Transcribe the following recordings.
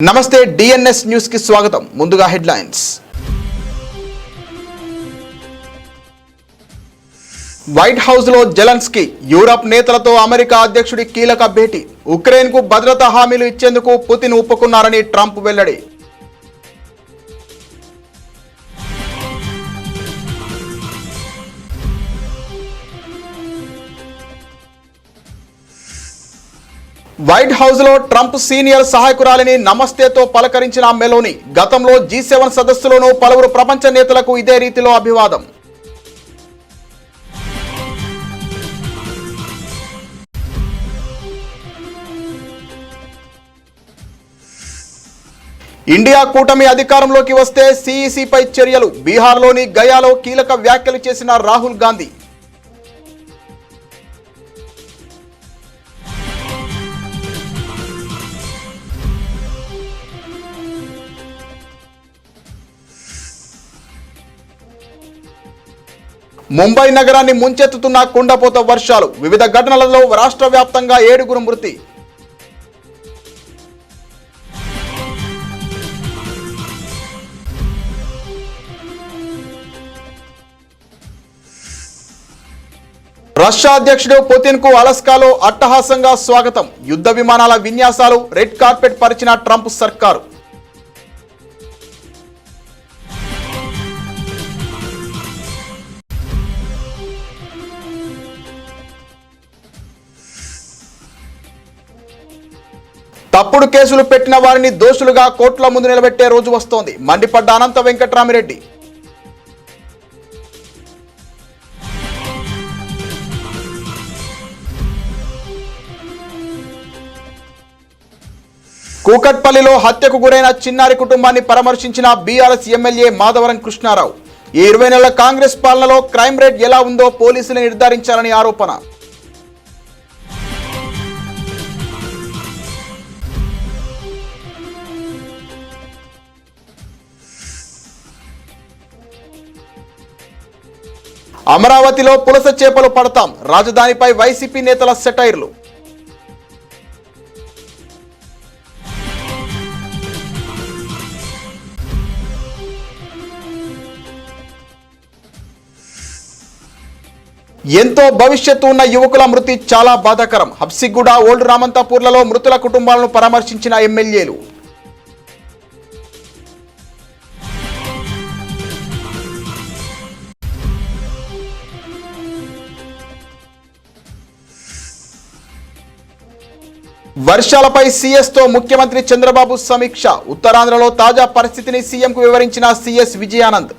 నమస్తే DNS news కి స్వాగతం. ముందుగా హెడ్లైన్స్. వైట్ హౌస్ లో జెలెన్స్కీ యూరప్ నేతలతో అమెరికా అధ్యక్షుడి కీలక భేటీ. ఉక్రెయిన్ కు భద్రతా హామీలు ఇచ్చేందుకు పుతిన్ ఒప్పుకున్నారని ట్రంప్ వెల్లడి. వైట్ హౌస్ లో ట్రంప్ సీనియర్ సహాయకురాలిని నమస్తేతో పలకరించిన మెలోని. గతంలో G7 సదస్సులోనూ పలువురు ప్రపంచ నేతలకు ఇదే రీతిలో అభివాదం. ఇండియా కూటమి అధికారంలోకి వస్తే CECపై చర్యలు. బీహార్లోని గయాలో కీలక వ్యాఖ్యలు చేసిన రాహుల్ గాంధీ. ముంబై నగరాన్ని ముంచెత్తుతున్న కుండపోత వర్షాలు. వివిధ ఘటనలలో రాష్ట్ర వ్యాప్తంగా 7 మృతి. రష్యా అధ్యక్షుడు పుతిన్ కు అలస్కాలో అట్టహాసంగా స్వాగతం. యుద్ధ విమానాల విన్యాసాలు, రెడ్ కార్పెట్ పరిచిన ట్రంప్ సర్కారు. తప్పుడు కేసులు పెట్టిన వారిని దోషులుగా కోర్టుల ముందు నిలబెట్టే రోజు వస్తోంది. మండిపడ్డ అనంత వెంకట్రామిరెడ్డి. కూకట్పల్లిలో హత్యకు గురైన చిన్నారి కుటుంబాన్ని పరామర్శించిన బీఆర్ఎస్ ఎమ్మెల్యే మాధవరం కృష్ణారావు. ఈ 20 నెలల కాంగ్రెస్ పాలనలో క్రైమ్ రేట్ ఎలా ఉందో పోలీసులు నిర్ధారించాలని ఆరోపణ. అమరావతిలో పులస చేపలు పడతాం. రాజధానిపై వైసీపీ నేతల సెటైర్లు. ఎంతో భవిష్యత్తు ఉన్న యువకుల మృతి చాలా బాధాకరం. హబ్సిగూడ, ఓల్డ్ రామంతాపూర్లలో మృతుల కుటుంబాలను పరామర్శించిన ఎమ్మెల్యేలు. వర్షాలపై సీఎస్తో ముఖ్యమంత్రి చంద్రబాబు సమీక్ష. ఉత్తరాంధ్రలో తాజా పరిస్థితిని సీఎంకు వివరించిన సీఎస్ విజయానంద్.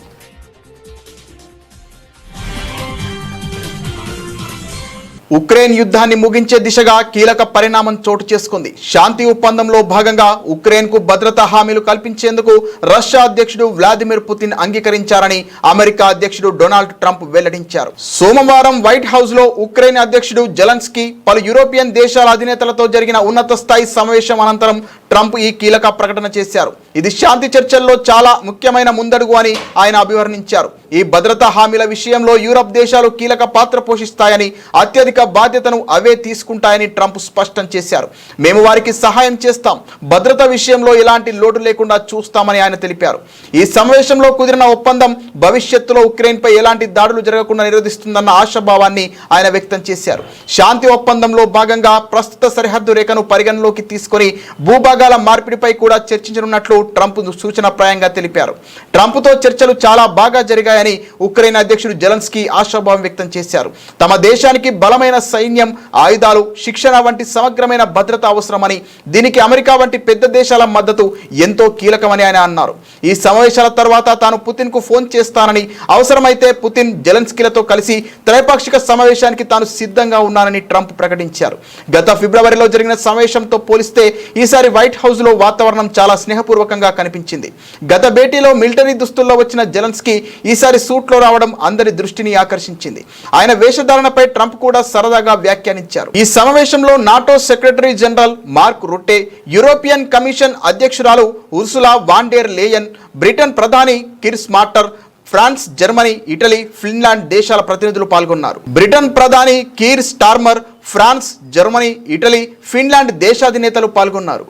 ఉక్రెయిన్ యుద్ధాన్ని ముగించే దిశగా కీలక పరిణామం చోటు చేసుకుంది. శాంతి ఒప్పందంలో భాగంగా ఉక్రెయిన్ కు భద్రతా హామీలు కల్పించేందుకు రష్యా అధ్యక్షుడు వ్లాదిమిర్ పుతిన్ అంగీకరించారని అమెరికా అధ్యక్షుడు డొనాల్డ్ ట్రంప్ వెల్లడించారు. సోమవారం వైట్ హౌస్ లో ఉక్రెయిన్ అధ్యక్షుడు జెలెన్స్కీ, పలు యూరోపియన్ దేశాల అధినేతలతో జరిగిన ఉన్నత స్థాయి సమావేశం అనంతరం ట్రంప్ ఈ కీలక ప్రకటన చేశారు. ఇది శాంతి చర్చల్లో చాలా ముఖ్యమైన ముందడుగు అని ఆయన అభివర్ణించారు. ఈ భద్రతా హామీల విషయంలో యూరప్ దేశాలు కీలక పాత్ర పోషిస్తాయని, అత్యధిక బాధ్యతను అవే తీసుకుంటాయని ట్రంప్ స్పష్టం చేశారు. మేము వారికి సహాయం చేస్తాం, భద్రత విషయంలో ఎలాంటి లోటు లేకుండా చూస్తామని ఆయన తెలిపారు. ఈ సమావేశంలో కుదిరిన ఒప్పందం భవిష్యత్తులో ఉక్రెయిన్పై ఎలాంటి దాడులు జరగకుండా నిరోధిస్తుందన్న ఆశాభావాన్ని ఆయన వ్యక్తం చేశారు. శాంతి ఒప్పందంలో భాగంగా ప్రస్తుత సరిహద్దు రేఖను పరిగణలోకి తీసుకొని భూభాగాల మార్పిడిపై కూడా చర్చించనున్నట్లు ట్రంప్ సూచనప్రాయంగా తెలిపారు. ట్రంప్తో చర్చలు చాలా బాగా జరిగాయని ఉక్రెయిన్ అధ్యక్షుడు జెలెన్స్కీ ఆశాభావం వ్యక్తం చేశారు. తమ దేశానికి బలమైన సైన్యం, ఆయుధాలు, శిక్షణ వంటి సమగ్రమైన భద్రత అవసరమని, దీనికి అమెరికా వంటి పెద్ద దేశాల మద్దతు ఎంతో కీలకమని ఆయన అన్నారు. ఈ సమావేశాల తర్వాత తాను పుతిన్ కు ఫోన్ చేస్తానని, అవసరమైతే పుతిన్, జెలెన్స్కీలతో కలిసి త్రైపాక్షిక సమావేశానికి తాను సిద్ధంగా ఉన్నానని ట్రంప్ ప్రకటించారు. గత ఫిబ్రవరిలో జరిగిన సమావేశంతో పోలిస్తే ఈసారి వైట్ హౌస్ లో వాతావరణం చాలా స్నేహపూర్వకంగా కనిపించింది. గత భేటీలో మిలిటరీ దుస్తుల్లో వచ్చిన జెలెన్స్కీ ఈసారి సూట్ లో రావడం అందరి దృష్టిని ఆకర్షించింది. ఆయన వేషధారణపై ట్రంప్ కూడా సరదాగా వ్యాఖ్యానించారు. ఈ సమావేశంలో NATO secretary general Mark Rutte, European commission అధ్యక్షురాలు Ursula von der Leyen, Britain ప్రధాని Keir Starmer, France, Germany, Italy, Finland దేశాల ప్రతినిధులు పాల్గొన్నారు. బ్రిటన్ ప్రధాని Keir Starmer, France, Germany, Italy, Finland దేశాధినేతలు పాల్గొన్నారు.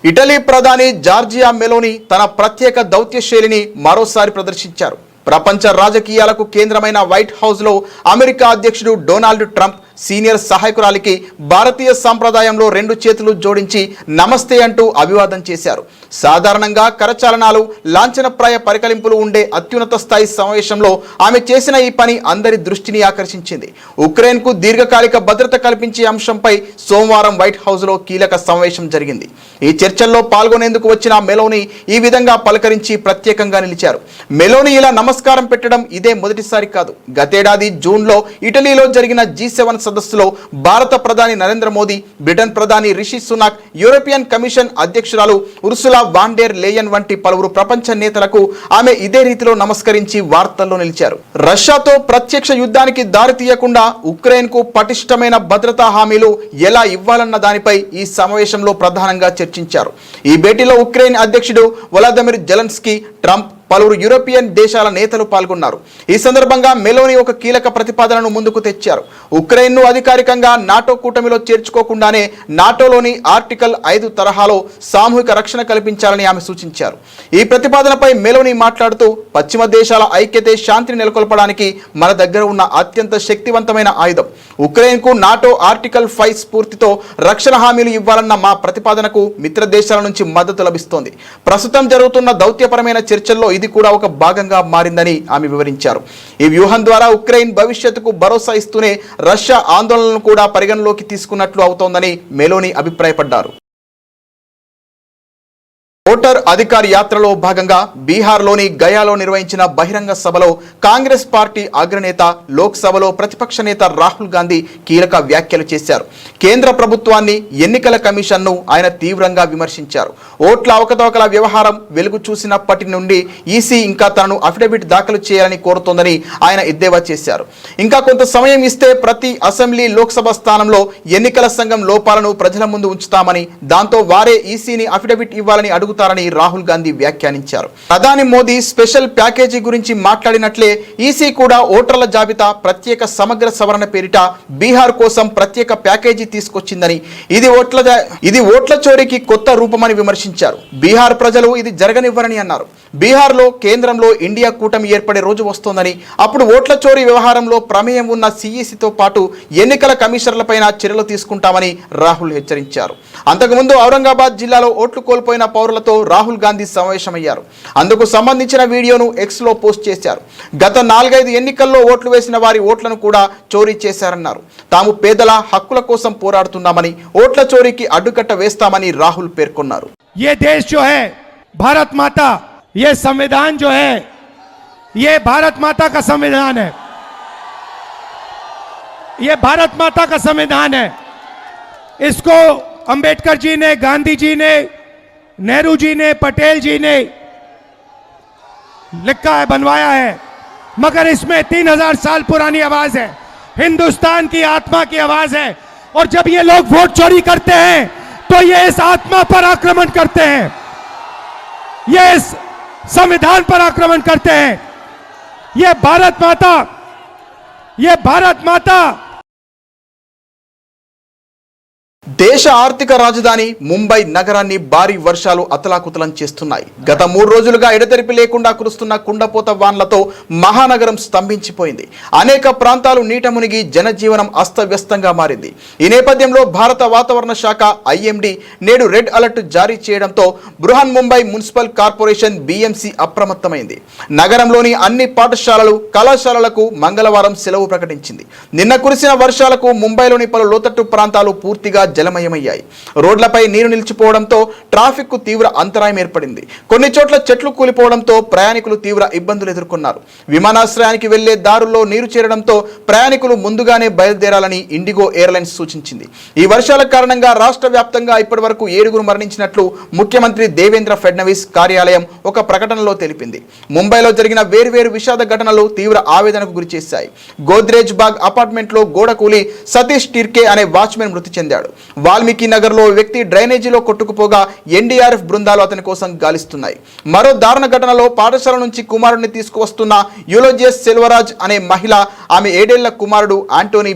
ఇటలీ ప్రధాని జార్జియా మెలోని తన ప్రత్యేక దౌత్య శైలిని మరోసారి ప్రదర్శించారు. ప్రపంచ రాజకీయాలకు కేంద్రమైన వైట్ హౌస్లో అమెరికా అధ్యక్షుడు డొనాల్డ్ ట్రంప్ సీనియర్ సహాయకురాలికి భారతీయ సంప్రదాయంలో 2 చేతులు జోడించి నమస్తే అంటూ అభివాదం చేశారు. సాధారణంగా కరచాలనాలు, లాంఛనప్రాయ పరికలింపులు ఉండే అత్యున్నత స్థాయి సమావేశంలో ఆమె చేసిన ఈ పని అందరి దృష్టిని ఆకర్షించింది. ఉక్రెయిన్కు దీర్ఘకాలిక భద్రత కల్పించే అంశంపై సోమవారం వైట్ హౌస్లో కీలక సమావేశం జరిగింది. ఈ చర్చల్లో పాల్గొనేందుకు వచ్చిన మెలోని ఈ విధంగా పలకరించి ప్రత్యేకంగా నిలిచారు. మెలోని ఇలా నమస్కారం పెట్టడం ఇదే మొదటిసారి కాదు. గతేడాది జూన్లో ఇటలీలో జరిగిన G7 సదస్సులో భారత ప్రధాని నరేంద్ర మోదీ, బ్రిటన్ ప్రధాని రిషి సునాక్, యూరోపియన్ కమిషన్ అధ్యక్షురాలు ఉర్సులా వాన్ డెర్ లేయన్ వంటి పలువురు ప్రపంచ నేతలకు ఆమె ఇదే రీతిలో నమస్కరించి వార్తల్లో నిలిచారు. రష్యాతో ప్రత్యక్ష యుద్ధానికి దారి తీయకుండా ఉక్రెయిన్కు పటిష్టమైన భద్రతా హామీలు ఎలా ఇవ్వాలన్న దానిపై ఈ సమావేశంలో ప్రధానంగా చర్చించారు. ఈ భేటీలో ఉక్రెయిన్ అధ్యక్షుడు వొలోదిమిర్ జెలెన్స్కీ, ట్రంప్, పలువురు యూరోపియన్ దేశాల నేతలు పాల్గొన్నారు. ఈ సందర్భంగా మెలోని ఒక కీలక ప్రతిపాదనను ముందుకు తెచ్చారు. ఉక్రెయిన్ను అధికారికంగా నాటో కూటమిలో చేర్చుకోకుండానే నాటోలోని ఆర్టికల్ 5 తరహాలో సామూహిక రక్షణ కల్పించాలని ఆమె సూచించారు. ఈ ప్రతిపాదనపై మెలోని మాట్లాడుతూ, పశ్చిమ దేశాల ఐక్యతే శాంతిని నెలకొల్పడానికి మన దగ్గర ఉన్న అత్యంత శక్తివంతమైన ఆయుధం. ఉక్రెయిన్కు నాటో ఆర్టికల్ 5 స్ఫూర్తితో రక్షణ హామీలు ఇవ్వాలన్న మా ప్రతిపాదనకు మిత్ర దేశాల నుంచి మద్దతు లభిస్తోంది. ప్రస్తుతం జరుగుతున్న దౌత్యపరమైన చర్చల్లో ఇది కూడా ఒక భాగంగా మారిందని ఆమె వివరించారు. ఈ వ్యూహం ద్వారా ఉక్రెయిన్ భవిష్యత్తుకు భరోసా ఇస్తూనే రష్యా ఆందోళనలను కూడా పరిగణలోకి తీసుకున్నట్లు అవుతోందని మెలోని అభిప్రాయపడ్డారు. ఓటర్ అధికార్ యాత్రలో భాగంగా బీహార్లోని గయాలో నిర్వహించిన బహిరంగ సభలో కాంగ్రెస్ పార్టీ అగ్రనేత, లోక్సభలో ప్రతిపక్ష నేత రాహుల్ గాంధీ కీలక వ్యాఖ్యలు చేశారు. కేంద్ర ప్రభుత్వాన్ని, ఎన్నికల కమిషన్ను ఆయన తీవ్రంగా విమర్శించారు. ఓట్ల అవకతవకల వ్యవహారం వెలుగు చూసినప్పటి నుండి ఈసీ ఇంకా తనను అఫిడవిట్ దాఖలు చేయాలని కోరుతోందని ఆయన ఎద్దేవా చేశారు. ఇంకా కొంత సమయం ఇస్తే ప్రతి అసెంబ్లీ, లోక్సభ స్థానంలో ఎన్నికల సంఘం లోపాలను ప్రజల ముందు ఉంచుతామని, దాంతో వారే ఈసీని అఫిడవిట్ ఇవ్వాలని అడుగుతారని రాహుల్ గాంధీ వ్యాఖ్యానించారు. ప్రధాని మోదీ స్పెషల్ ప్యాకేజీ గురించి మాట్లాడినట్లే ఈసీ కూడా ఓటర్ల జాబితా ప్రత్యేక సమగ్ర సవరణ పేరిట బీహార్ కోసం ప్రత్యేక ప్యాకేజీ తీసుకొచ్చిందని, ఇది ఓట్ల చోరీకి కొత్త రూపమని విమర్శించారు. బీహార్ ప్రజలు ఇది జరగనివ్వరని అన్నారు. బీహార్లో కేంద్రంలో ఇండియా కూటమి ఏర్పడే రోజు వస్తోందని, అప్పుడు ఓట్ల చోరీ వ్యవహారంలో ప్రమేయం ఉన్న సిఈసితో పాటు ఎన్నికల కమిషనర్లపైన చర్యలు తీసుకుంటామని రాహుల్ హెచ్చరించారు. అంతకుముందు ఔరంగాబాద్ జిల్లాలో ఓట్లు కోల్పోయిన పౌరులతో రాహుల్ గాంధీ సమావేశమయ్యారు. అందుకు సంబంధించిన వీడియోను ఎక్స్లో పోస్ట్ చేశారు. గత 4-5 ఎన్నికల్లో ఓట్లు వేసిన వారి ఓట్లను కూడా చోరీ చేశారన్నారు. తాము పేదల హక్కుల కోసం పోరాడుతున్నామని, ఓట్ల చోరీకి అడ్డుకట్ట వేస్తామని రాహుల్ పేర్కొన్నారు. ये देश जो है भारत माता, ये संविधान जो है ये भारत माता का संविधान है, ये भारत माता का संविधान है. इसको अंबेडकर जी ने, गांधी जी ने, नेहरू जी ने, पटेल जी ने लिखा है, बनवाया है, मगर इसमें 3000 साल पुरानी आवाज है, हिंदुस्तान की आत्मा की आवाज है. और जब ये लोग वोट चोरी करते हैं तो ये इस आत्मा पर आक्रमण करते हैं, ये इस संविधान पर आक्रमण करते हैं. ये भारत माता దేశ ఆర్థిక రాజధాని ముంబై నగరాన్ని భారీ వర్షాలు అతలాకుతలం చేస్తున్నాయి. గత 3 రోజులుగా ఎడతెరిపి లేకుండా కురుస్తున్న కుండపోత వాన్లతో మహానగరం స్తంభించిపోయింది. అనేక ప్రాంతాలు నీట మునిగి జనజీవనం అస్తవ్యస్తంగా మారింది. ఈ నేపథ్యంలో భారత వాతావరణ శాఖ ఐఎండీ నేడు రెడ్ అలర్ట్ జారీ చేయడంతో Brihan Mumbai municipal corporation BMC అప్రమత్తమైంది. నగరంలోని అన్ని పాఠశాలలు, కళాశాలలకు మంగళవారం సెలవు ప్రకటించింది. నిన్న కురిసిన వర్షాలకు ముంబైలోని పలు లోతట్టు ప్రాంతాలు పూర్తిగా జలమయమయ్యాయి. రోడ్లపై నీరు నిలిచిపోవడంతో ట్రాఫిక్ కు తీవ్ర అంతరాయం ఏర్పడింది. కొన్ని చోట్ల చెట్లు కూలిపోవడంతో ప్రయాణికులు తీవ్ర ఇబ్బందులు ఎదుర్కొన్నారు. విమానాశ్రయానికి వెళ్లే దారుల్లో నీరు చేరడంతో ప్రయాణికులు ముందుగానే బయలుదేరాలని ఇండిగో ఎయిర్లైన్స్ సూచించింది. ఈ వర్షాల కారణంగా రాష్ట్ర వ్యాప్తంగా ఇప్పటి వరకు 7 మరణించినట్లు ముఖ్యమంత్రి దేవేంద్ర ఫడ్నవీస్ కార్యాలయం ఒక ప్రకటనలో తెలిపింది. ముంబైలో జరిగిన వేర్వేరు విషాద ఘటనలు తీవ్ర ఆవేదనకు గురిచేశాయి. గోద్రేజ్ బాగ్ అపార్ట్మెంట్ లో గోడ కూలి సతీష్ టిర్కే అనే వాచ్మెన్ మృతి చెందాడు. వాల్మీకి నగర్ లో వ్యక్తి డ్రైనేజీలో కొట్టుకుపోగా ఎన్డీఆర్ఎఫ్ బృందాలు అతని కోసం గాలిస్తున్నాయి. మరో దారుణ ఘటనలో పాఠశాల నుంచి కుమారుడిని తీసుకువస్తున్న యూలోజియస్ సెల్వరాజ్ అనే మహిళ, ఆమె 7 ఏళ్ల కుమారుడు ఆంటోనీ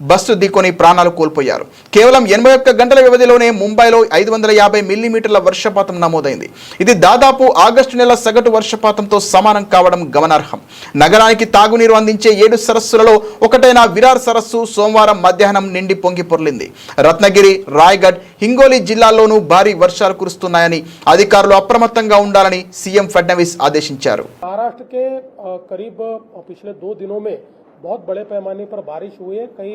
బస్సు ఢీకొని ప్రాణాలు కోల్పోయారు. కేవలం 81 గంటల వ్యవధిలోనే ముంబైలో 550 మిల్లీమీటర్ల వర్షపాతం నమోదైంది. ఇది దాదాపు ఆగస్టు నెల సగటు వర్షపాతంతో సమానం కావడం గమనార్హం. నగరానికి తాగునీరు అందించే 7 సరస్సులలో ఒకటైన విరార్ సరస్సు సోమవారం మధ్యాహ్నం నిండి పొంగి పొర్లింది. రత్నగిరి, రాయ్గఢ్, హింగోలి జిల్లాల్లోనూ భారీ వర్షాలు కురుస్తున్నాయని అధికారులు అప్రమత్తంగా ఉండాలని సీఎం ఫడ్నవీస్ ఆదేశించారు. महाराष्ट्र के करीब पिछले 2 दिनों में बहुत बड़े पैमाने पर बारिश हुई है. कई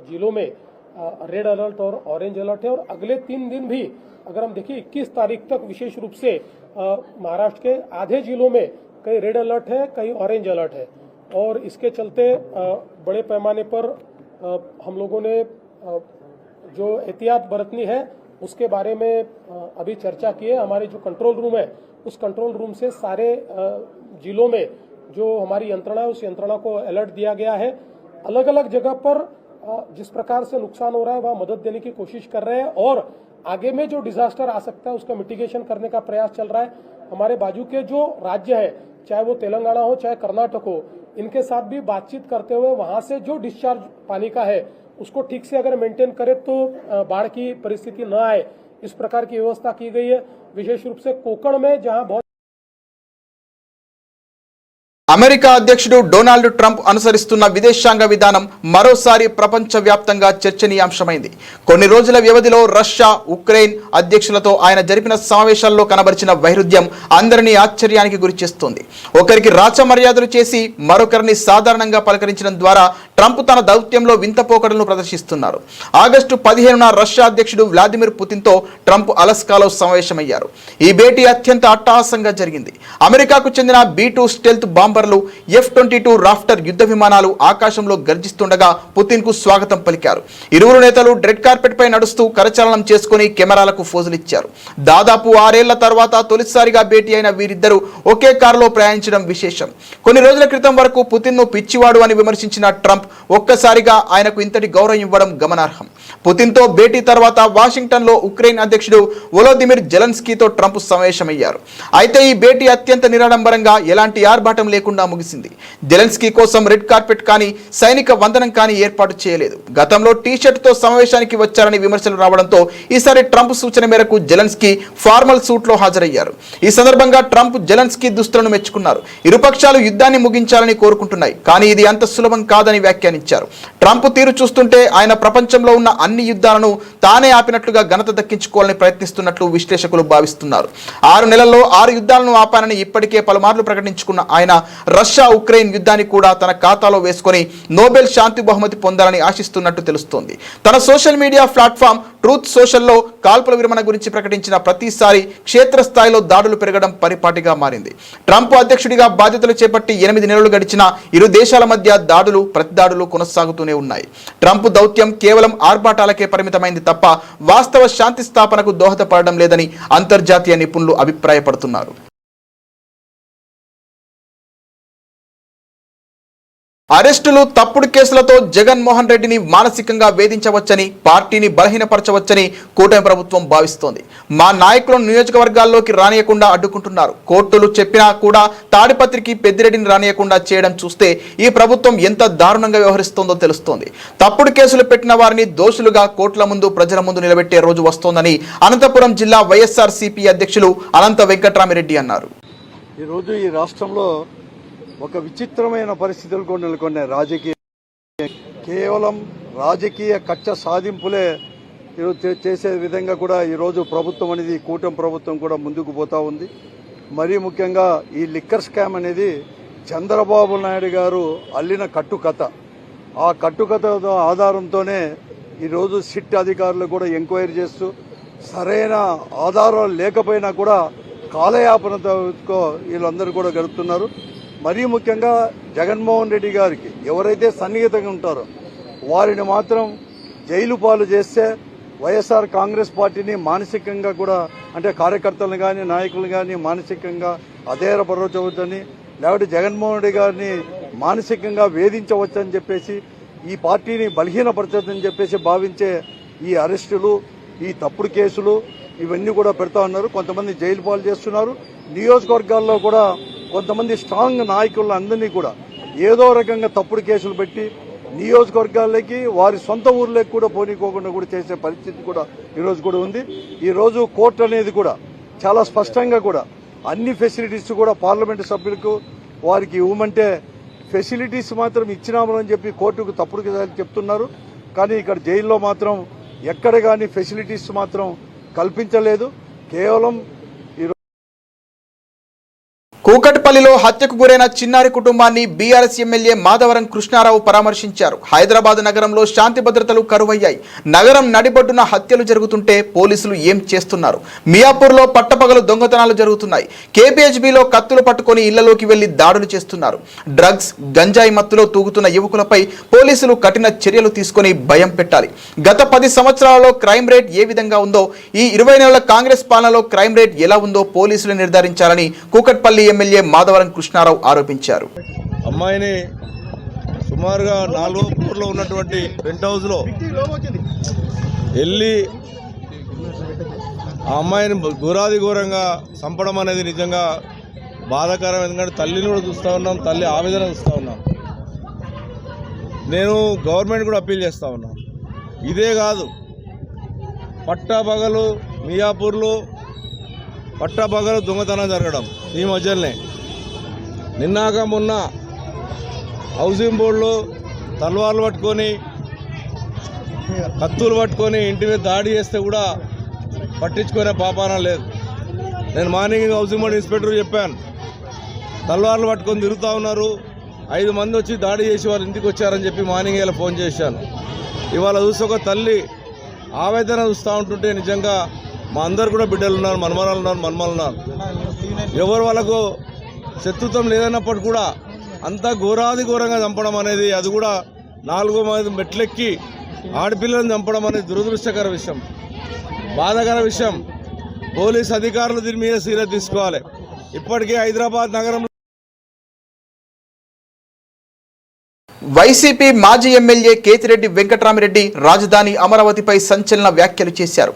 जिलों में रेड अलर्ट और ऑरेंज अलर्ट है और अगले 3 दिन भी अगर हम देखिए 21 तारीख तक विशेष रूप से महाराष्ट्र के आधे जिलों में कई रेड अलर्ट है, कई ऑरेंज अलर्ट है और इसके चलते बड़े पैमाने पर हम लोगों ने जो एहतियात बरतनी है उसके बारे में अभी चर्चा की है. हमारे जो कंट्रोल रूम है उस कंट्रोल रूम से सारे जिलों में जो हमारी यंत्रणा है उस यंत्रणा को अलर्ट दिया गया है. अलग अलग जगह पर जिस प्रकार से नुकसान हो रहा है वहाँ मदद देने की कोशिश कर रहे हैं और आगे में जो डिजास्टर आ सकता है उसका मिटिगेशन करने का प्रयास चल रहा है. हमारे बाजू के जो राज्य है, चाहे वो तेलंगाना हो चाहे कर्नाटक हो, इनके साथ भी बातचीत करते हुए वहां से जो डिस्चार्ज पानी का है उसको ठीक से अगर मेंटेन करे तो बाढ़ की परिस्थिति न आए, इस प्रकार की व्यवस्था की गई है. विशेष रूप से कोकण में जहां बहुत అమెరికా అధ్యక్షుడు డొనాల్డ్ ట్రంప్ అనుసరిస్తున్న విదేశాంగ విధానం మరోసారి ప్రపంచవ్యాప్తంగా చర్చనీయాంశమైంది. కొన్ని రోజుల వ్యవధిలో రష్యా, ఉక్రెయిన్ అధ్యక్షులతో ఆయన జరిపిన సమావేశాల్లో కనబరిచిన వైరుధ్యం అందరినీ ఆశ్చర్యానికి గురిచేస్తోంది. ఒకరికి రాచ మర్యాదలు చేసి మరొకరిని సాధారణంగా పలకరించడం ద్వారా ట్రంప్ తన దౌత్యంలో వింత పోకడలను ప్రదర్శిస్తున్నారు. ఆగస్టు 15న రష్యా అధ్యక్షుడు వ్లాదిమిర్ పుతిన్తో ట్రంప్ అలస్కాలో సమావేశమయ్యారు. ఈ భేటీ అత్యంత అట్టహాసంగా జరిగింది. అమెరికాకు చెందిన B-2 స్టెల్త్ బాంబర్లు, F-22 రాఫ్టర్ యుద్ధ విమానాలు ఆకాశంలో గర్జిస్తుండగా పుతిన్ కు స్వాగతం పలికారు. ఇరువురు నేతలు రెడ్ కార్పెట్ పై నడుస్తూ కరచాలనం చేసుకుని కెమెరాలకు ఫోజులిచ్చారు. దాదాపు 6 ఏళ్ల తర్వాత తొలిసారిగా భేటీ అయిన వీరిద్దరూ ఒకే కారులో ప్రయాణించడం విశేషం. కొన్ని రోజుల క్రితం వరకు పుతిన్ ను పిచ్చివాడు అని విమర్శించిన ట్రంప్ ఒక్కసారిగా ఆయనకు ఇంతటి గౌరవం ఇవ్వడం గమనార్హం. పుతిన్ తో భేటీ తర్వాత వాషింగ్టన్ లో ఉక్రెయిన్ అధ్యక్షుడు వొలోదిమిర్ జెలెన్స్కీతో ట్రంప్ సమావేశమయ్యారు. అయితే ఈ భేటీ అత్యంత నిరాడంబరంగా ఎలాంటి ఆర్భాటం లేకుండా ముగిసింది. జెలెన్స్కీ కోసం రెడ్ కార్పెట్ కానీ సైనిక వందనం కానీ ఏర్పాటు చేయలేదు. గతంలో టీ-షర్ట్ తో సమావేశానికి వచ్చారని విమర్శలు రావడంతో ఈసారి ట్రంప్ సూచన మేరకు జెలెన్స్కీ ఫార్మల్ సూట్ లో హాజరయ్యారు. ఈ సందర్భంగా ట్రంప్ జెలెన్స్కీ దుస్తులను మెచ్చుకున్నారు. ఇరుపక్షాలు యుద్ధాన్ని ముగించాలని కోరుకుంటున్నాయి, కానీ ఇది అంత సులభం కాదని వ్యాఖ్యానించారు. ట్రంప్ తీరు చూస్తుంటే ఆయన ప్రపంచంలో ఉన్న అన్ని యుద్ధాలను తానే ఆపినట్లుగా ఘనత దక్కించుకోవాలని ప్రయత్నిస్తున్నట్లు విశ్లేషకులు భావిస్తున్నారు. 6 నెలల్లో 6 యుద్ధాలను ఆపానని ఇప్పటికే పలుమార్లు ప్రకటించుకున్న ఆయన రష్యా, ఉక్రెయిన్ యుద్ధాన్ని కూడా తన ఖాతాలో వేసుకొని నోబెల్ శాంతి బహుమతి పొందాలని ఆశిస్తున్నట్టు తెలుస్తోంది. తన సోషల్ మీడియా ప్లాట్ఫామ్ ట్రూత్ సోషల్లో కాల్పుల విరమణ గురించి ప్రకటించిన ప్రతిసారి క్షేత్రస్థాయిలో దాడులు పెరగడం పరిపాటిగా మారింది. ట్రంప్ అధ్యక్షుడిగా బాధ్యతలు చేపట్టి 8 నెలలు గడిచినా ఇరు దేశాల మధ్య దాడులు, ప్రతిదాడులు కొనసాగుతూనే ఉన్నాయి. ట్రంప్ దౌత్యం కేవలం ఆర్భాటాలకే పరిమితమైంది తప్ప వాస్తవ శాంతి స్థాపనకు దోహదపడడం లేదని అంతర్జాతీయ నిపుణులు అభిప్రాయపడుతున్నారు. అరెస్టులు, తప్పుడు కేసులతో జగన్మోహన్ రెడ్డిని మానసికంగా వేధించవచ్చని, పార్టీని బలహీనపరచవచ్చని కూటమి ప్రభుత్వం భావిస్తోంది. మా నాయకులను నియోజకవర్గాల్లోకి రానియకుండా అడ్డుకుంటున్నారు. కోర్టులు చెప్పినా కూడా తాడిపత్రికి పెద్దిరెడ్డిని రానియకుండా చేయడం చూస్తే ఈ ప్రభుత్వం ఎంత దారుణంగా వ్యవహరిస్తోందో తెలుస్తోంది. తప్పుడు కేసులు పెట్టిన వారిని దోషులుగా కోర్టుల ముందు, ప్రజల ముందు నిలబెట్టే రోజు వస్తోందని అనంతపురం జిల్లా వైఎస్ఆర్సీపీ అధ్యక్షులు అనంత వెంకట్రామిరెడ్డి అన్నారు. ఈరోజు ఈ రాష్ట్రంలో ఒక విచిత్రమైన పరిస్థితులు నెలకొన్నాయి. కేవలం రాజకీయ కక్ష సాధింపులే చేసే విధంగా కూడా ఈరోజు ప్రభుత్వం అనేది, కూటమి ప్రభుత్వం కూడా ముందుకు పోతా ఉంది. మరీ ముఖ్యంగా ఈ లిక్కర్ స్కామ్ అనేది చంద్రబాబు నాయుడు గారు అల్లిన కట్టుకథ. ఆ కట్టుకథ ఆధారంతోనే ఈరోజు సిట్ అధికారులు కూడా ఎంక్వైరీ చేస్తూ సరైన ఆధారాలు లేకపోయినా కూడా కాలయాపనతో వీళ్ళందరూ కూడా గడుపుతున్నారు. మరీ ముఖ్యంగా జగన్మోహన్ రెడ్డి గారికి ఎవరైతే సన్నిహితంగా ఉంటారో వారిని మాత్రం జైలు పాలు చేస్తే వైఎస్ఆర్ కాంగ్రెస్ పార్టీని మానసికంగా కూడా, అంటే కార్యకర్తలను కానీ నాయకులను కానీ మానసికంగా అధైర్యపరచవచ్చని, లేకపోతే జగన్మోహన్ రెడ్డి గారిని మానసికంగా వేధించవచ్చని చెప్పేసి, ఈ పార్టీని బలహీనపరచవచ్చని చెప్పేసి భావించే ఈ అరెస్టులు, ఈ తప్పుడు కేసులు ఇవన్నీ కూడా పెడతా ఉన్నారు. కొంతమంది జైలు పాలు చేస్తున్నారు. నియోజకవర్గాల్లో కూడా కొంతమంది స్ట్రాంగ్ నాయకులను అందరినీ కూడా ఏదో రకంగా తప్పుడు కేసులు పెట్టి నియోజకవర్గాలకి వారి సొంత ఊర్లోకి కూడా పోనీకోకుండా కూడా చేసే పరిస్థితి కూడా ఈరోజు కూడా ఉంది. ఈరోజు కోర్టు అనేది కూడా చాలా స్పష్టంగా కూడా అన్ని ఫెసిలిటీస్ కూడా పార్లమెంటు సభ్యులకు వారికి ఇవ్వమంటే ఫెసిలిటీస్ మాత్రం ఇచ్చినామని చెప్పి కోర్టుకు తప్పుడు చెప్తున్నారు. కానీ ఇక్కడ జైల్లో మాత్రం ఎక్కడ కానీ ఫెసిలిటీస్ మాత్రం కల్పించలేదు. కేవలం కూకట్పల్లిలో హత్యకు గురైన చిన్నారి కుటుంబాన్ని బీఆర్ఎస్ ఎమ్మెల్యే మాధవరం కృష్ణారావు పరామర్శించారు. హైదరాబాద్ నగరంలో శాంతి భద్రతలు కరువయ్యాయి. నగరం నడిబొడ్డున హత్యలు జరుగుతుంటే పోలీసులు ఏం చేస్తున్నారు? మియాపూర్లో పట్టపగలు దొంగతనాలు జరుగుతున్నాయి. కేపీహెచ్బీలో కత్తులు పట్టుకొని ఇళ్లలోకి వెళ్లి దాడులు చేస్తున్నారు. డ్రగ్స్ గంజాయి మత్తులో తూగుతున్న యువకులపై పోలీసులు కఠిన చర్యలు తీసుకొని భయం పెట్టాలి. గత 10 సంవత్సరాలలో క్రైమ్ రేట్ ఏ విధంగా ఉందో ఈ 20 నెలల కాంగ్రెస్ పాలనలో క్రైమ్ రేట్ ఎలా ఉందో పోలీసులు నిర్ధారించాలని కూకట్పల్లి ఎమ్మెల్యే మాధవరం కృష్ణారావు ఆరోపించారు. అమ్మాయిని సుమారుగా 4వ ఫ్లోర్లో ఉన్నటువంటి పెంట్ హౌస్లో వెళ్ళి ఆ అమ్మాయిని ఘోరాది ఘోరంగా చంపడం అనేది నిజంగా బాధాకరం. ఎందుకంటే తల్లిని కూడా చూస్తూ ఉన్నాం, తల్లి ఆవేదన చూస్తూ ఉన్నాం. నేను గవర్నమెంట్ కూడా అప్పీల్ చేస్తూ ఉన్నాను. ఇదే కాదు, పట్టాపగలు మియాపూర్లో పట్టాపగలు దొంగతనం జరగడం ఈ మధ్యలోనే. నిన్నాక మొన్న హౌసింగ్ బోర్డులో తల్వార్లు పట్టుకొని కత్తులు పట్టుకొని ఇంటి మీద దాడి చేస్తే కూడా పట్టించుకునే పాపాన లేదు. నేను మార్నింగ్ హౌసింగ్ బోర్డు ఇన్స్పెక్టర్ చెప్పాను, తల్వార్లు పట్టుకొని తిరుగుతూ ఉన్నారు, 5 మంది వచ్చి దాడి చేసి వాళ్ళ ఇంటికి వచ్చారని చెప్పి మార్నింగ్ ఇలా ఫోన్ చేశాను. ఇవాళ చూసి ఒక తల్లి ఆవేదన చూస్తూ ఉంటుంటే నిజంగా మా అందరు కూడా బిడ్డలు ఉన్నారు, మనమరాలు ఉన్నారు, మనమలు ఉన్నారు. ఎవరు వాళ్ళకు శత్రుత్వం లేదన్నప్పటికీ కూడా అంతా ఘోరాది ఘోరంగా చంపడం అనేది, అది కూడా 4 మంది మెట్లెక్కి ఆడపిల్లలను చంపడం అనేది దురదృష్టకర విషయం, బాధాకర విషయం. పోలీస్ అధికారులు దీని మీద సీరియస్ తీసుకోవాలి. ఇప్పటికే హైదరాబాద్ నగరంలో వైసీపీ మాజీ ఎమ్మెల్యే కేతిరెడ్డి వెంకట్రామిరెడ్డి రాజధాని అమరావతిపై సంచలన వ్యాఖ్యలు చేశారు.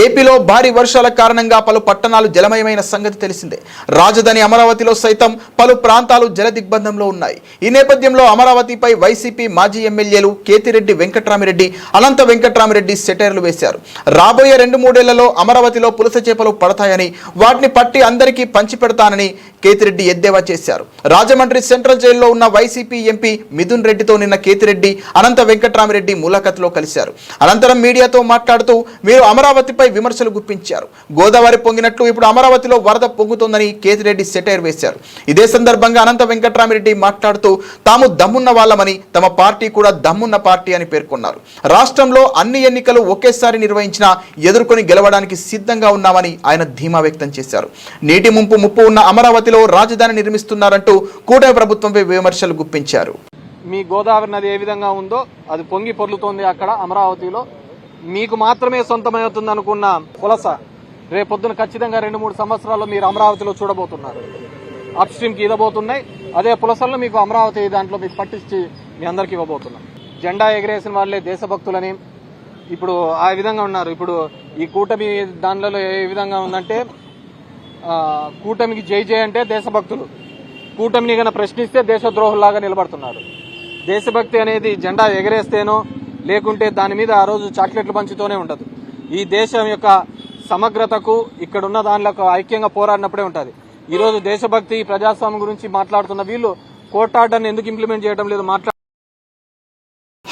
ఏపీలో భారీ వర్షాల కారణంగా పలు పట్టణాలు జలమయమైన సంగతి తెలిసిందే. రాజధాని అమరావతిలో సైతం పలు ప్రాంతాలు జల దిగ్బంధంలో ఉన్నాయి. ఈ నేపథ్యంలో అమరావతిపై వైసీపీ మాజీ ఎమ్మెల్యేలు కేతిరెడ్డి వెంకట్రామిరెడ్డి, అనంత వెంకట్రామిరెడ్డి సెటైర్లు వేశారు. రాబోయే 2-3 ఏళ్లలో అమరావతిలో పులస చేపలు పడతాయని, వాటిని పట్టి అందరికీ పంచిపెడతానని కేతిరెడ్డి ఎద్దేవా చేశారు. రాజమండ్రి సెంట్రల్ జైల్లో ఉన్న వైసీపీ ఎంపీ మిథున్ రెడ్డితో నిన్న కేతిరెడ్డి, అనంత వెంకట్రామిరెడ్డి ములాఖత్లో కలిశారు. అనంతరం మీడియాతో మాట్లాడుతూ మీరు అమరావతిపై విమర్శలు గుప్పించారు. గోదావరి పొంగినట్లు ఇప్పుడు అమరావతిలో వరద పొంగుతోందని కేతిరెడ్డి సెటైర్ వేశారు. ఇదే సందర్భంగా అనంత వెంకట్రామిరెడ్డి మాట్లాడుతూ తాము దమ్మున్న వాళ్ళమని, తమ పార్టీ కూడా దమ్మున్న పార్టీ అని పేర్కొన్నారు. రాష్ట్రంలో అన్ని ఎన్నికలు ఒకేసారి నిర్వహించినా ఎదుర్కొని గెలవడానికి సిద్ధంగా ఉన్నామని ఆయన ధీమా వ్యక్తం చేశారు. నీటి ముప్పు ఉన్న అమరావతిలో రాజధాని నిర్మిస్తున్నారంటూ కూటమి ప్రభుత్వంపై విమర్శలు గుప్పించారు. మీ గోదావరి నది ఏ విధంగా ఉందో అది పొంగి పొర్లుతోంది అక్కడ అమరావతిలో. మీకు మాత్రమే సొంతమవుతుంది అనుకున్న పులస రేపొద్దున ఖచ్చితంగా 2-3 సంవత్సరాల్లో మీరు అమరావతిలో చూడబోతున్నారు. అప్ స్ట్రీమ్కి ఇవ్వబోతున్నాయి. అదే పులసలను మీకు అమరావతి దాంట్లో మీకు పట్టించి మీ అందరికి ఇవ్వబోతున్నాం. జెండా ఎగరేసిన వాళ్ళే దేశభక్తులని ఇప్పుడు ఆ విధంగా ఉన్నారు. ఇప్పుడు ఈ కూటమి దానిలో ఏ విధంగా ఉందంటే, కూటమికి జై జై అంటే దేశభక్తులు, కూటమిని కన్నా ప్రశ్నిస్తే దేశద్రోహుల్లాగా నిలబడుతున్నారు. దేశభక్తి అనేది జెండా ఎగరేస్తేనో లేకుంటే దాని మీద ఆ రోజు చాక్లెట్లు పంచుతూనే ఉండదు. ఈ దేశం యొక్క సమగ్రతకు ఇక్కడున్న దానిలో ఐక్యంగా పోరాడినప్పుడే ఉంటుంది. ఈరోజు దేశభక్తి ప్రజాస్వామ్యం గురించి మాట్లాడుతున్న వీళ్ళు కోర్టు ఆర్డర్ని ఎందుకు ఇంప్లిమెంట్ చేయడం లేదు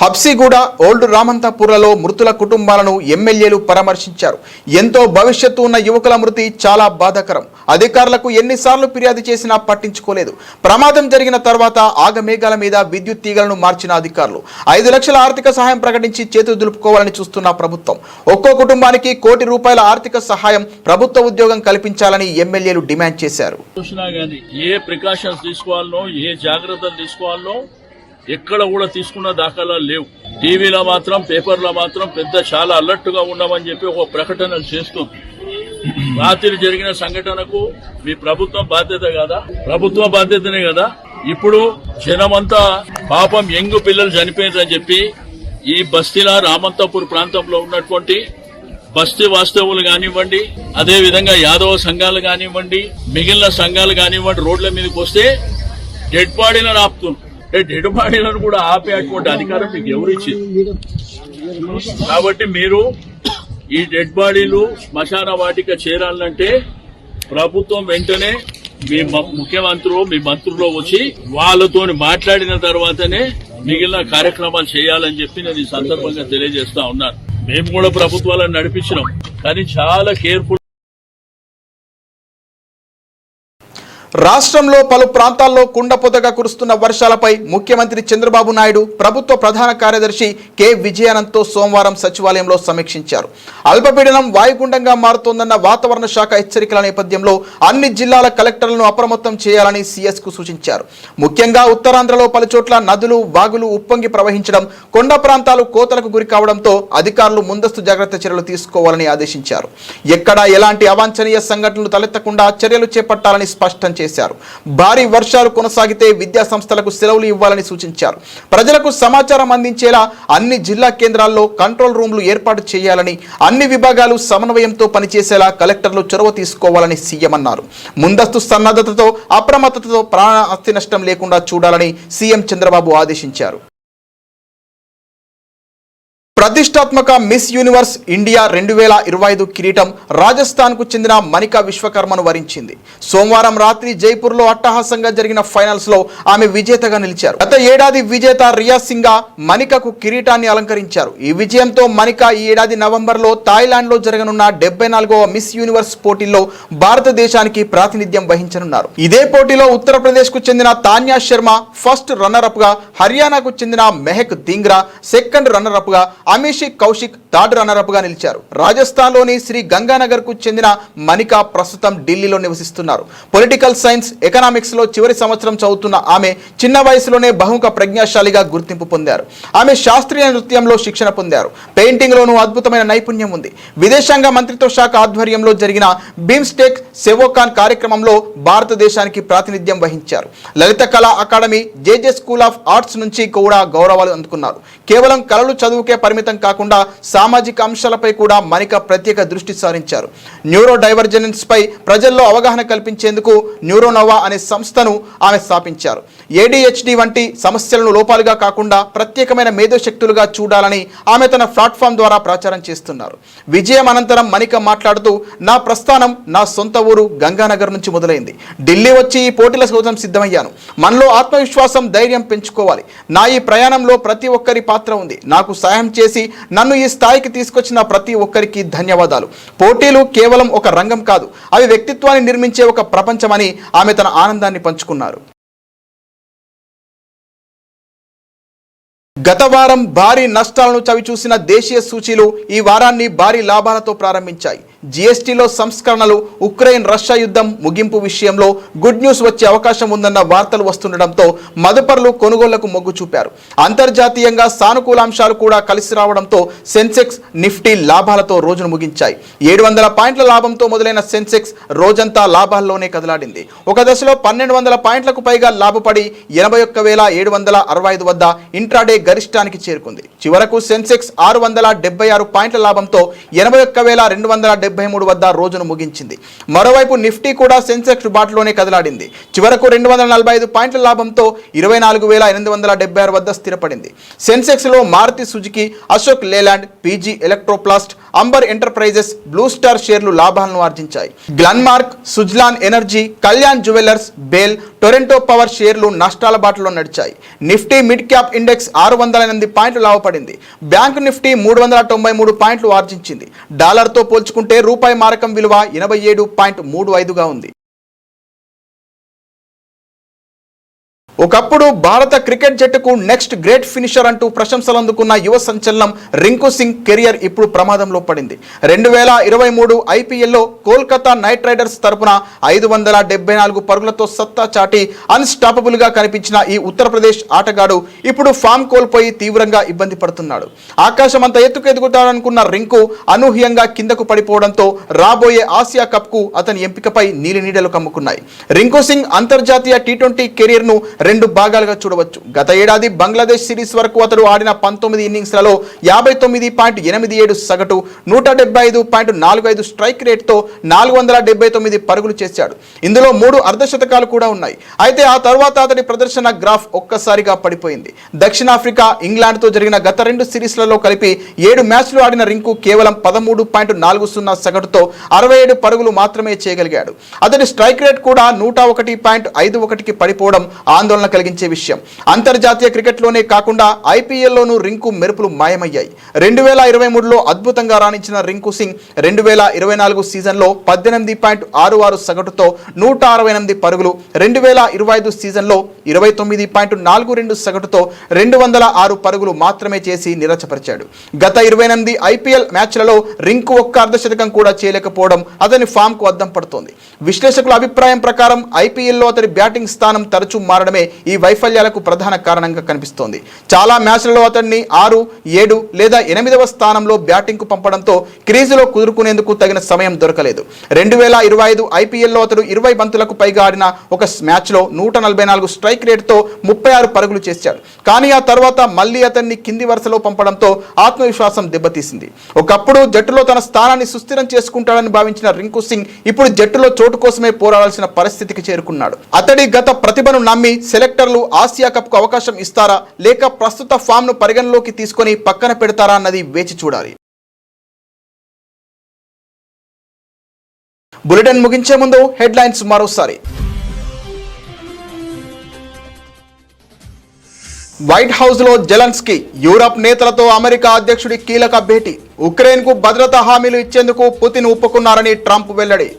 హబ్సిగూడ, ఓల్డ్ రామంతాపురలో మృతుల కుటుంబాలను ఎమ్మెల్యేలు పరామర్శించారు. ఎంతో భవిష్యత్తు ఉన్న యువకుల మృతి చాలా బాధాకరం. అధికారులకు ఎన్నిసార్లు ఫిర్యాదు చేసినా పట్టించుకోలేదు. ప్రమాదం జరిగిన తర్వాత ఆగమేఘాల మీద విద్యుత్ తీగలను మార్చిన అధికారులు 5 లక్షల ఆర్థిక సహాయం ప్రకటించి చేతులు దులుపుకోవాలని చూస్తున్న ప్రభుత్వం. ఒక్కో కుటుంబానికి ₹1 కోటి ఆర్థిక సహాయం, ప్రభుత్వ ఉద్యోగం కల్పించాలని ఎమ్మెల్యేలు డిమాండ్ చేశారు. ఏ ప్రికాషన్స్ తీసుకోవాలనో, ఏ జాగ్రత్తలు తీసుకోవాలనో ఎక్కడ కూడా తీసుకున్న దాఖలాలు లేవు. టీవీలో మాత్రం, పేపర్లో మాత్రం చాలా అలర్ట్ గా ఉన్నామని చెప్పి ఒక ప్రకటనలు చేస్తుంది. రాత్రి జరిగిన సంఘటనకు మీ ప్రభుత్వం బాధ్యత కదా? ప్రభుత్వ బాధ్యతనే కదా. ఇప్పుడు జనమంతా పాపం యంగ్ పిల్లలు చనిపోయిందని చెప్పి ఈ బస్తీల రామంతాపూర్ ప్రాంతంలో ఉన్నటువంటి బస్తీ వాస్తవులు కానివ్వండి, అదే విధంగా యాదవ సంఘాలు కానివ్వండి, మిగిలిన సంఘాలు కానివ్వండి, రోడ్ల మీదకి వస్తే డెడ్ బాడీలను ఆపుతున్నారు. డెడ్ బాడీలను కూడా ఆపేటువంటి అధికారం మీకు ఎవరు ఇచ్చింది? కాబట్టి మీరు ఈ డెడ్ బాడీలు శ్మశాన వాటిక చేరాలంటే ప్రభుత్వం వెంటనే మీ ముఖ్యమంత్రులు మీ మంత్రులు వచ్చి వాళ్ళతో మాట్లాడిన తర్వాతనే మిగిలిన కార్యక్రమాలు చేయాలని చెప్పి నేను ఈ సందర్భంగా తెలియజేస్తా ఉన్నాను. మేము కూడా ప్రభుత్వాలను నడిపించినాం, కానీ చాలా కేర్ఫుల్. రాష్ట్రంలో పలు ప్రాంతాల్లో కుండపోతగా కురుస్తున్న వర్షాలపై ముఖ్యమంత్రి చంద్రబాబు నాయుడు ప్రభుత్వ ప్రధాన కార్యదర్శి కె విజయానంద్తో సోమవారం సచివాలయంలో సమీక్షించారు. అల్పపీడనం వాయుగుండంగా మారుతోందన్న వాతావరణ శాఖ హెచ్చరికల నేపథ్యంలో అన్ని జిల్లాల కలెక్టర్లను అప్రమత్తం చేయాలని సీఎస్ కు సూచించారు. ముఖ్యంగా ఉత్తరాంధ్రలో పలుచోట్ల నదులు వాగులు ఉప్పొంగి ప్రవహించడం, కొండ ప్రాంతాలు కోతలకు గురి కావడంతో అధికారులు ముందస్తు జాగ్రత్త చర్యలు తీసుకోవాలని ఆదేశించారు. ఎక్కడా ఎలాంటి అవాంఛనీయ సంఘటనలు తలెత్తకుండా చర్యలు చేపట్టాలని స్పష్టం చేశారు. భారీ వర్షాలు కొనసాగితే విద్యా సంస్థలకు సెలవులు ఇవ్వాలని సూచించారు. ప్రజలకు సమాచారం అందించేలా అన్ని జిల్లా కేంద్రాల్లో కంట్రోల్ రూమ్లు ఏర్పాటు చేయాలని, అన్ని విభాగాలు సమన్వయంతో పనిచేసేలా కలెక్టర్లు చొరవ తీసుకోవాలని సీఎం అన్నారు. ముందస్తు సన్నద్ధతతో అప్రమత్తతతో ప్రాణ ఆస్తి నష్టం లేకుండా చూడాలని సీఎం చంద్రబాబు ఆదేశించారు. ప్రతిష్టాత్మక మిస్ యూనివర్స్ ఇండియా 2025 కిరీటం రాజస్థాన్ కు చెందిన మనికా విశ్వకర్మను వరించింది. సోమవారం రాత్రి జైపూర్లో అట్టహాసంగా జరిగిన ఫైనల్స్ లో ఆమె విజేతగా నిలిచారు. గత ఏడాది విజేత రియా సింగా మనికకు కిరీటాన్ని అలంకరించారు. ఈ విజయంతో మనికా ఈ ఏడాది నవంబర్లో థాయిలాండ్ లో జరగనున్న 74వ మిస్ యూనివర్స్ పోటీల్లో భారతదేశానికి ప్రాతినిధ్యం వహించనున్నారు. ఇదే పోటీలో ఉత్తరప్రదేశ్ కు చెందిన Tanya Sharma first runner up గా, హర్యానాకు చెందిన Mehak Dhingra second runner up గా, Amishi Kaushik third runner up గా నిలిచారు. రాజస్థాన్లోని శ్రీ గంగానగర్ కు చెందిన మనికా ప్రస్తుతం ఢిల్లీలో నివసిస్తున్నారు. పొలిటికల్ సైన్స్, ఎకనామిక్స్ లో చివరి సంవత్సరం చదువుతున్న ఆమె చిన్న వయసులోనే బహుముఖ ప్రజ్ఞాశాలిగా గుర్తింపు పొందారు. ఆమె శాస్త్రీయ నృత్యంలో శిక్షణ పొందారు. పెయింటింగ్ లోనూ అద్భుతమైన నైపుణ్యం ఉంది. విదేశాంగ మంత్రిత్వ శాఖ ఆధ్వర్యంలో జరిగిన బిమ్స్టెక్ సెవోకాన్ కార్యక్రమంలో భారతదేశానికి ప్రాతినిధ్యం వహించారు. Lalit Kala Akademi, JJ school of arts నుంచి కూడా గౌరవాలు అందుకున్నారు. కేవలం కళలు చదువుకే పరిమితం కాకుండా సామాజిక అంశాలపై కూడా మనికా ప్రత్యేక దృష్టి సారించారు. న్యూరో డైవర్జెన్స్ పై ప్రజల్లో అవగాహన కల్పించేందుకు న్యూరోనోవా అనే సంస్థను ఆమె స్థాపించారు. ఏడీహెచ్డీ వంటి సమస్యలను లోపాలుగా కాకుండా ప్రత్యేకమైన మేధోశక్తులుగా చూడాలని ఆమె తన ప్లాట్ఫామ్ ద్వారా ప్రచారం చేస్తున్నారు. విజయం అనంతరం మనికా మాట్లాడుతూ, నా ప్రస్థానం నా సొంత ఊరు గంగానగర్ నుంచి మొదలైంది. ఢిల్లీ వచ్చి ఈ పోటీల కోసం సిద్ధమయ్యాను. మనలో ఆత్మవిశ్వాసం, ధైర్యం పెంచుకోవాలి. నా ఈ ప్రయాణంలో ప్రతి ఒక్కరి పాత్ర ఉంది. నాకు సాయం చేసి నన్ను ఈ స్థాయికి తీసుకొచ్చిన ప్రతి ఒక్కరికి ధన్యవాదాలు. పోటీలు కేవలం ఒక రంగం కాదు, అవి వ్యక్తిత్వాన్ని నిర్మించే ఒక ప్రపంచమని ఆమె తన ఆనందాన్ని పంచుకున్నారు. గత వారం భారీ నష్టాలను చవిచూసిన దేశీయ సూచీలు ఈ వారాన్ని భారీ లాభాలతో ప్రారంభించాయి. జీఎస్టీలో సంస్కరణలు, ఉక్రెయిన్ రష్యా యుద్ధం ముగింపు విషయంలో గుడ్ న్యూస్ వచ్చే అవకాశం ఉందన్న వార్తలు వస్తుండటంతో మదుపర్లు కొనుగోళ్లకు మొగ్గు చూపారు. అంతర్జాతీయంగా సానుకూలాంశాలు కూడా కలిసి రావడంతో సెన్సెక్స్, నిఫ్టీ లాభాలతో రోజును ముగించాయి. 700 పాయింట్ల లాభంతో మొదలైన సెన్సెక్స్ రోజంతా లాభాల్లోనే కదలాడింది. ఒక దశలో 1200 పాయింట్లకు పైగా లాభపడి 81,765 వద్ద ఇంట్రాడే గరిష్టానికి చేరుకుంది. చివరకు సెన్సెక్స్ 676 పాయింట్ల లాభంతో 81,273 వద్ద రోజును ముగించింది. మరోవైపు నిఫ్టీ కూడా సెన్సెక్స్ బాటలోనే కదలాడింది. చివరకు 245 పాయింట్ల లాభంతో 24,876 వద్ద స్థిరపడింది. సెన్సెక్స్ లో Maruti Suzuki, Ashok Leyland, PG Electroplast, Amber Enterprises, Blue Star షేర్లు లాభాలను ఆర్జించాయి. గ్లన్మార్క్, సుజ్లాన్ ఎనర్జీ, కళ్యాణ్ జ్యువెలర్స్, బేల్, టొరంటో పవర్ షేర్లు నష్టాల బాటలో నడిచాయి. నిఫ్టీ మిడ్ క్యాప్ ఇండెక్స్ 608 పాయింట్లు లాభపడింది. బ్యాంక్ నిఫ్టీ 393 పాయింట్లు ఆర్జించింది. డాలర్తో పోల్చుకుంటే రూపాయి మారకం విలువ 87.35గా ఉంది. ఒకప్పుడు భారత క్రికెట్ జట్టుకు నెక్స్ట్ గ్రేట్ ఫినిషర్ అంటూ ప్రశంసలు అందుకున్న యువ సంచలనం రింకు సింగ్ కెరియర్ ఇప్పుడు ప్రమాదంలో పడింది. 2023 ఐపీఎల్లో కోల్కతా నైట్ రైడర్స్ తరపున 574 పరుగులతో సత్తా చాటి అన్స్టాపబుల్ గా కనిపించిన ఈ ఉత్తరప్రదేశ్ ఆటగాడు ఇప్పుడు ఫామ్ కోల్పోయి తీవ్రంగా ఇబ్బంది పడుతున్నాడు. ఆకాశమంత ఎత్తుకు ఎదుగుతాడనుకున్న రింకు అనూహ్యంగా కిందకు పడిపోవడంతో రాబోయే ఆసియా కప్ కు అతని ఎంపికపై నీలినీడలు కమ్ముకున్నాయి. రింకు సింగ్ అంతర్జాతీయ T20 కెరీర్ ను రెండు భాగాలుగా చూడవచ్చు. గత ఏడాది బంగ్లాదేశ్ సిరీస్ వరకు అతడు ఆడిన 19 ఇన్నింగ్స్లలో 59.87 సగటు, 175.45 స్ట్రైక్ రేట్తో 479 పరుగులు చేశాడు. ఇందులో 3 అర్ధశతకాలు కూడా ఉన్నాయి. అయితే ఆ తర్వాత అతడి ప్రదర్శన గ్రాఫ్ ఒక్కసారిగా పడిపోయింది. దక్షిణాఫ్రికా, ఇంగ్లాండ్తో జరిగిన గత 2 సిరీస్లలో కలిపి 7 మ్యాచ్లు ఆడిన రింకు కేవలం 13.40 సగటుతో 67 పరుగులు మాత్రమే చేయగలిగాడు. అతడి స్ట్రైక్ రేట్ కూడా 101.51కి పడిపోవడం ఆందోళన కలిగించే విషయం. అంతర్జాతీయ క్రికెట్లోనే కాకుండా ఐపీఎల్లోనూ రింకు మెరుపులు మాయమయ్యాయి. 2023లో అద్భుతంగా రాణించిన రింకు సింగ్ 2024 సీజన్లో 18.66 సగటుతో 168 పరుగులు, 2025 సీజన్లో 29.42 సగటుతో 206 పరుగులు మాత్రమే చేసి నిరాశపరిచాడు. గత 28 ఐపీఎల్ మ్యాచ్లలో రింకు ఒక్క అర్ధశతకం కూడా చేయలేకపోవడం అతని ఫామ్ కు అద్దం పడుతోంది. విశ్లేషకుల అభిప్రాయం ప్రకారం ఐపీఎల్లో అతడి బ్యాటింగ్ స్థానం తరచూ మారడమే ఈ వైఫల్యాలకు ప్రధాన కారణంగా కనిపిస్తోంది. చాలా మ్యాచ్లలో అతన్ని 6, 7 లేదా 8వ స్థానంలో బ్యాటింగ్ కు పంపడంతో క్రీజులో కుదురుకునేందుకు తగిన సమయం దొరకలేదు. 2025 ఐపీఎల్లో అతడు 20 బంతులకు పైగా ఆడిన ఒక మ్యాచ్లో 144 స్ట్రైక్ రేట్తో 36 పరుగులు చేశాడు. కానీ ఆ తర్వాత మళ్లీ అతన్ని కింది వరుసలో పంపడంతో ఆత్మవిశ్వాసం దెబ్బతీసింది. ఒకప్పుడు జట్టులో తన స్థానాన్ని సుస్థిరం చేసుకుంటాడని భావించిన రింకు సింగ్ ఇప్పుడు జట్టులో చోటు కోసమే పోరాడాల్సిన పరిస్థితికి చేరుకున్నాడు. అతడి గత ప్రతిభను నమ్మి సెలెక్టర్లు ఆసియా కప్ కు అవకాశం ఇస్తారా, లేక ప్రస్తుత ఫామ్ ను పరిగణలోకి తీసుకొని పక్కన పెడతారా అన్నది వేచి చూడాలి. బులెటిన్ ముగించే ముందు హెడ్లైన్స్ మరోసారి. వైట్ హౌస్ లో జెలెన్స్కీ, యూరప్ నేతలతో అమెరికా అధ్యక్షుడి కీలక భేటీ. ఉక్రెయిన్ కు భద్రతా హామీలు ఇచ్చేందుకు పుతిన్ ఒప్పుకున్నారని ట్రంప్ వెల్లడి.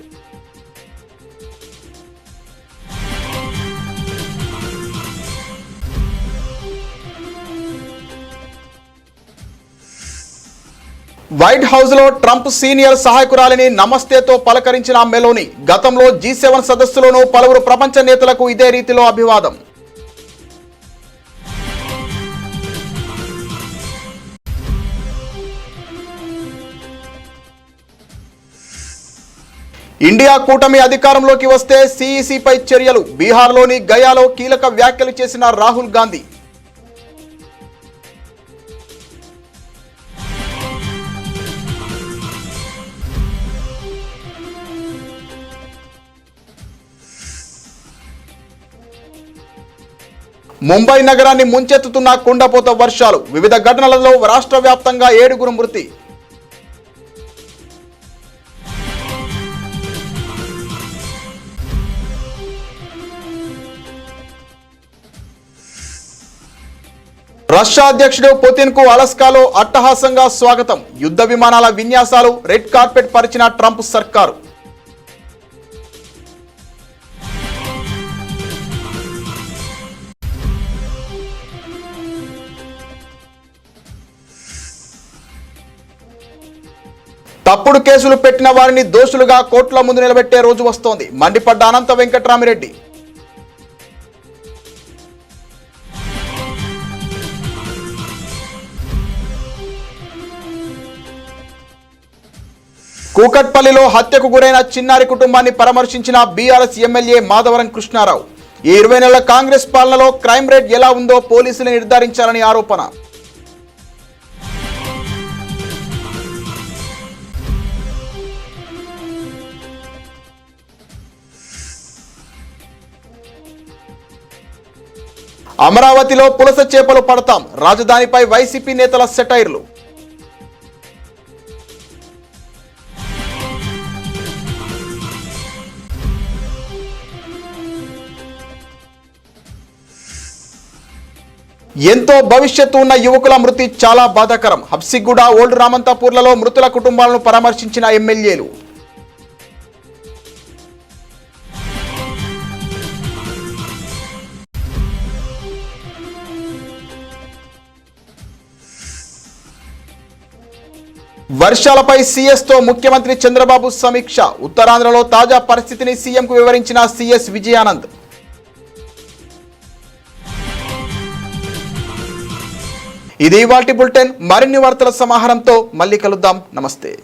వైట్ హౌస్ లో ట్రంప్ సీనియర్ సహాయకురాలిని నమస్తేతో పలకరించిన మెలోనీ. గతంలో G7 సదస్సులోనూ పలువురు ప్రపంచ నేతలకు ఇదే రీతిలో అభివాదం. ఇండియా కూటమి అధికారంలోకి వస్తే CECపై చర్యలు. బీహార్లోని గయాలో కీలక వ్యాఖ్యలు చేసిన రాహుల్ గాంధీ. ముంబై నగరాన్ని ముంచెత్తుతున్న కుండపోత వర్షాలు. వివిధ ఘటనలలో రాష్ట్ర వ్యాప్తంగా 7 మృతి. రష్యా అధ్యక్షుడు పుతిన్ కు అలస్కాలో అట్టహాసంగా స్వాగతం. యుద్ధ విమానాల విన్యాసాలు, రెడ్ కార్పెట్ పరిచిన ట్రంప్ సర్కారు. తప్పుడు కేసులు పెట్టిన వారిని దోషులుగా కోర్టుల ముందు నిలబెట్టే రోజు వస్తోంది. మండిపడ్డ అనంత వెంకట్రామిరెడ్డి. కూకట్పల్లిలో హత్యకు గురైన చిన్నారి కుటుంబాన్ని పరామర్శించిన బీఆర్ఎస్ ఎమ్మెల్యే మాధవరం కృష్ణారావు. ఈ 20 నెలల కాంగ్రెస్ పాలనలో క్రైమ్ రేట్ ఎలా ఉందో పోలీసులు నిర్ధారించాలని ఆరోపణ. అమరావతిలో పులస చేపలు పడతాం. రాజధానిపై వైసీపీ నేతల సెటైర్లు. ఎంతో భవిష్యత్తు ఉన్న యువకుల మృతి చాలా బాధాకరం. హబ్సిగూడ, ఓల్డ్ రామంతాపూర్లలో మృతుల కుటుంబాలను పరామర్శించిన ఎమ్మెల్యేలు. వర్షాలపై సీఎస్ తో ముఖ్యమంత్రి చంద్రబాబు సమీక్ష. ఉత్తరాంధ్రలో తాజా పరిస్థితిని సీఎంకు వివరించిన సీఎస్ విజయానంద్. ఇది ఇవాల్టి బులెటిన్. మరిన్ని వార్తల సమాహారంతో మళ్ళీ కలుద్దాం. నమస్తే.